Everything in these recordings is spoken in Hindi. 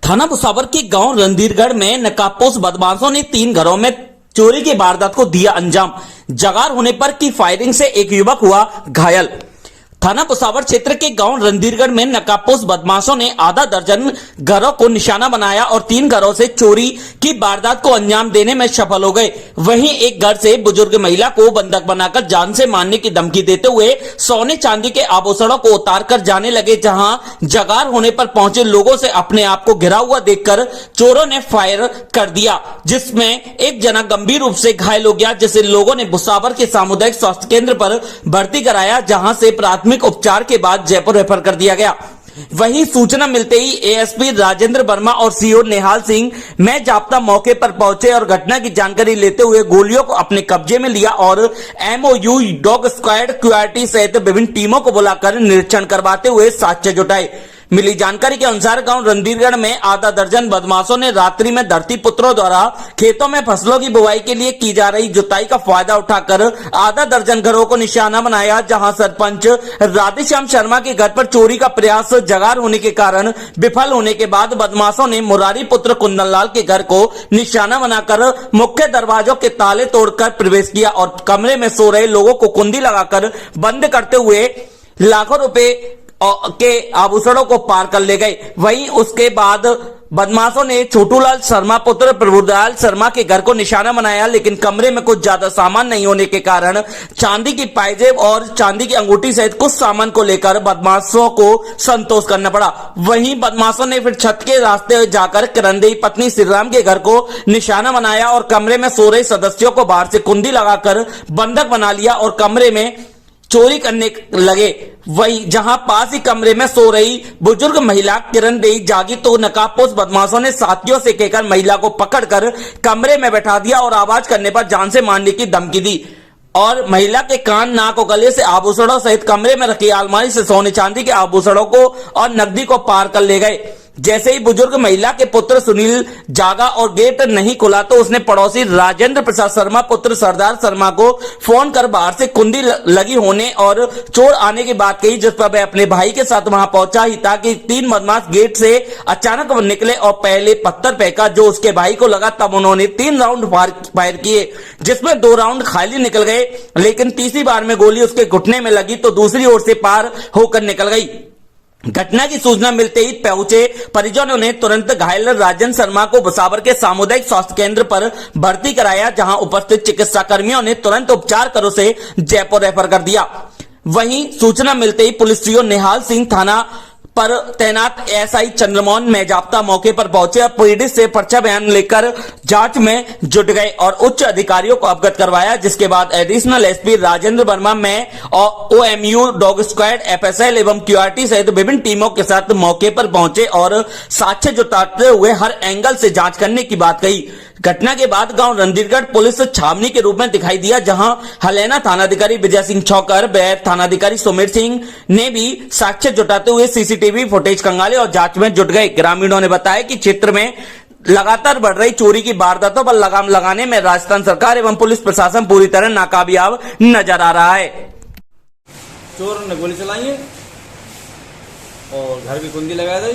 थाना भुसावर के गांव रणधीरगढ़ में नकाबपोश बदमाशों ने 3 घरों में चोरी की वारदात को दिया अंजाम। जगार होने पर की फायरिंग से एक युवक हुआ घायल। थाना भुसावर क्षेत्र के गांव रणधीरगढ़ में नकाबपोश बदमाशों ने आधा दर्जन घरों को निशाना बनाया और 3 घरों से चोरी की वारदात को अंजाम देने में सफल हो गए। वहीं एक घर से बुजुर्ग महिला को बंधक बनाकर जान से मारने की धमकी देते हुए सोने चांदी के आभूषणों को उतार कर जाने लगे। जहां जगार होने पर पहुंचे लोगों से अपने आप को घिरा हुआ देखकर चोरों ने फायर कर दिया, जिसमें एक जना गंभीर रूप से घायल हो गया, जिसे लोगों ने भुसावर के सामुदायिक स्वास्थ्य केंद्र पर भर्ती कराया, जहां से प्राथमिक उपचार के बाद जयपुर रेफर कर दिया गया। वहीं सूचना मिलते ही एएसपी राजेंद्र वर्मा और सीओ निहाल सिंह में जाप्ता मौके पर पहुंचे और घटना की जानकारी लेते हुए गोलियों को अपने कब्जे में लिया और एमओयू, डॉग स्क्वाड, क्यूआरटी सहित विभिन्न टीमों को बुलाकर निरीक्षण करवाते हुए साक्ष्य जुटाए। मिली जानकारी के अनुसार गांव रणधीरगढ़ में आधा दर्जन बदमाशों ने रात्रि में धरती पुत्रों द्वारा खेतों में फसलों की बुवाई के लिए की जा रही जुताई का फायदा उठाकर आधा दर्जन घरों को निशाना बनाया। जहां सरपंच राधेश्याम शर्मा के घर पर चोरी का प्रयास जगार होने के कारण विफल होने के बाद बदमाशों ने मुरारी पुत्र कुंदनलाल के घर को निशाना बनाकर मुख्य दरवाजों के ताले तोड़कर प्रवेश किया और कमरे में सो रहे लोगों को कुंडी लगाकर बंद करते हुए लाखों रुपए के आभूषणों को पार कर ले गए। वहीं उसके बाद बदमाशों ने छोटूलाल शर्मा पुत्र प्रभुदयाल शर्मा के घर को निशाना बनाया, लेकिन कमरे में कुछ ज्यादा सामान नहीं होने के कारण चांदी की पायजेब और चांदी की अंगूठी सहित कुछ सामान को लेकर बदमाशों को संतोष करना पड़ा। वहीं बदमाशों ने फिर छत के रास्ते जाकर किरणदेवी पत्नी श्रीराम के घर को निशाना बनाया और कमरे में सो रहे सदस्यों को बाहर से कुंडी लगाकर बंधक बना लिया और कमरे में चोरी करने लगे। वही जहां पास ही कमरे में सो रही बुजुर्ग महिला किरणदेवी जागी तो नकाबपोश बदमाशों ने साथियों से कहकर महिला को पकड़कर कमरे में बैठा दिया और आवाज करने पर जान से मारने की धमकी दी और महिला के कान, नाक और गले से आभूषणों सहित कमरे में रखी अलमारी से सोने चांदी के आभूषणों को और नकदी को पार कर ले गए। जैसे ही बुजुर्ग महिला के पुत्र सुनील जागा और गेट नहीं खुला तो उसने पड़ोसी राजेंद्र प्रसाद शर्मा पुत्र सरदार शर्मा को फोन कर बाहर से कुंडी लगी होने और चोर आने की बात कही, जिस पर वह अपने भाई के साथ वहां पहुंचा ही था कि 3 बदमाश गेट से अचानक निकले और पहले पत्थर फेंका जो उसके भाई को लगा। तब उन्होंने 3 राउंड फायर किए, जिसमें 2 राउंड खाली निकल गए, लेकिन तीसरी बार में गोली उसके घुटने में लगी तो दूसरी ओर से पार होकर निकल गई। घटना की सूचना मिलते ही पहुंचे परिजनों ने तुरंत घायल राजेंद्र शर्मा को भुसावर के सामुदायिक स्वास्थ्य केंद्र पर भर्ती कराया, जहां उपस्थित चिकित्सा कर्मियों ने तुरंत उपचार कर उसे जयपुर रेफर कर दिया। वहीं सूचना मिलते ही पुलिस सीओ निहाल सिंह, थाना पर तैनात एसआई चंद्रमोहन में जाप्ता मौके पर पहुंचे और पीड़ित से पर्चा बयान लेकर जांच में जुट गए और उच्च अधिकारियों को अवगत करवाया, जिसके बाद एडिशनल एसपी राजेंद्र वर्मा में और ओएमयू, डॉग स्क्वाड, एफएसएल एवं क्यूआरटी सहित विभिन्न टीमों के साथ मौके पर पहुंचे और साक्ष्य जुटाते हुए हर एंगल से जांच करने की बात कही। घटना के बाद गांव रणधीरगढ़ पुलिस छावनी के रूप में दिखाई दिया, जहां हलैना थानाधिकारी विजय सिंह छौकर, बैर थानाधिकारी सुमेर सिंह ने भी साक्ष्य जुटाते हुए सीसीटीवी फुटेज खंगाले और जांच में जुट गए। ग्रामीणों ने बताया कि क्षेत्र में लगातार बढ़ रही चोरी की वारदातों पर लगाम लगाने में राजस्थान सरकार एवं पुलिस प्रशासन पूरी तरह नाकामयाब नजर आ रहा है। चोर ने गोली चलाई है और घर की कुंडी लगा दी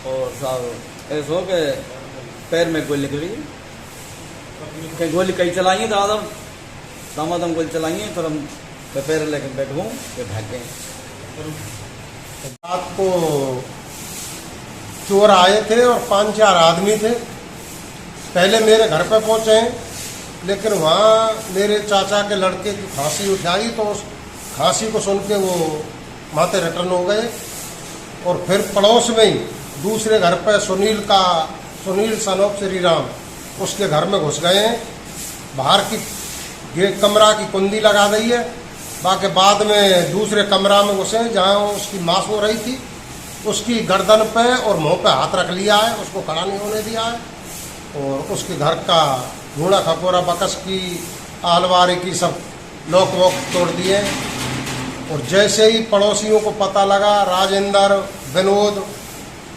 और साहब ऐसा हो के पैर में गोली निकल गई। कहीं गोली कहीं चलाई है दामादम गोली चलाई है, फिर हम पैर लेकर बैठ गए, फिर भाग गए। रात को चोर आए थे और 5-4 आदमी थे। पहले मेरे घर पे पहुंचे, लेकिन वहाँ मेरे चाचा के लड़के की खांसी उठाई तो उस खांसी को सुन के वो माते रिटर्न हो गए और फिर पड़ोस में ही दूसरे घर पे सुनील सनोप श्रीराम उसके घर में घुस गए हैं। बाहर की कमरा की कुंडी लगा दी है, बाकी बाद में दूसरे कमरा में घुसे जहाँ उसकी मां सो रही थी, उसकी गर्दन पे और मुंह पे हाथ रख लिया है, उसको खड़ा नहीं होने दिया है और उसके घर का घूड़ा खपोरा बकस की अलमारी की सब लॉक वॉक तोड़ दिए। और जैसे ही पड़ोसियों को पता लगा, राजेंद्र, विनोद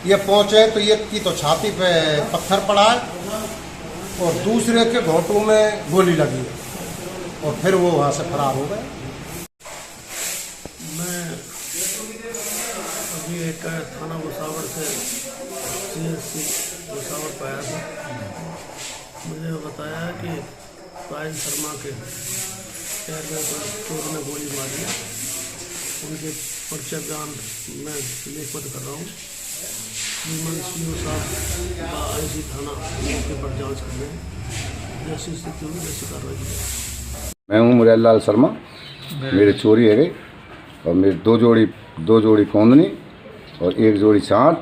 ये पहुंचे तो एक की तो छाती पे पत्थर पड़ा है और दूसरे के घोंटू में गोली लगी है और फिर वो वहाँ से फरार हो गए। मैं अभी एक थाना भुसावर से CSC भुसावर पाया था। मुझे बताया कि पायल शर्मा के पैर में चोर ने गोली मारी है। उनके पर्चा बयान मैं लिखित कर रहा हूँ। श्रीमान सीओ साहब IC थाना मौके पर जांच कर रहे हैं। जैसी स्थिति होगी वैसी कार्रवाई की जाएगी। मैं हूँ मुरारीलाल शर्मा। मेरे चोरी है गई और मेरे दो जोड़ी कौंदनी और एक जोड़ी चाँद,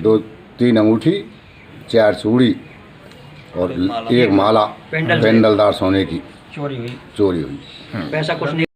2-3 अंगूठी, 4 चूड़ी और एक माला पेंडलदार सोने की चोरी हुई। पैसा कुछ नहीं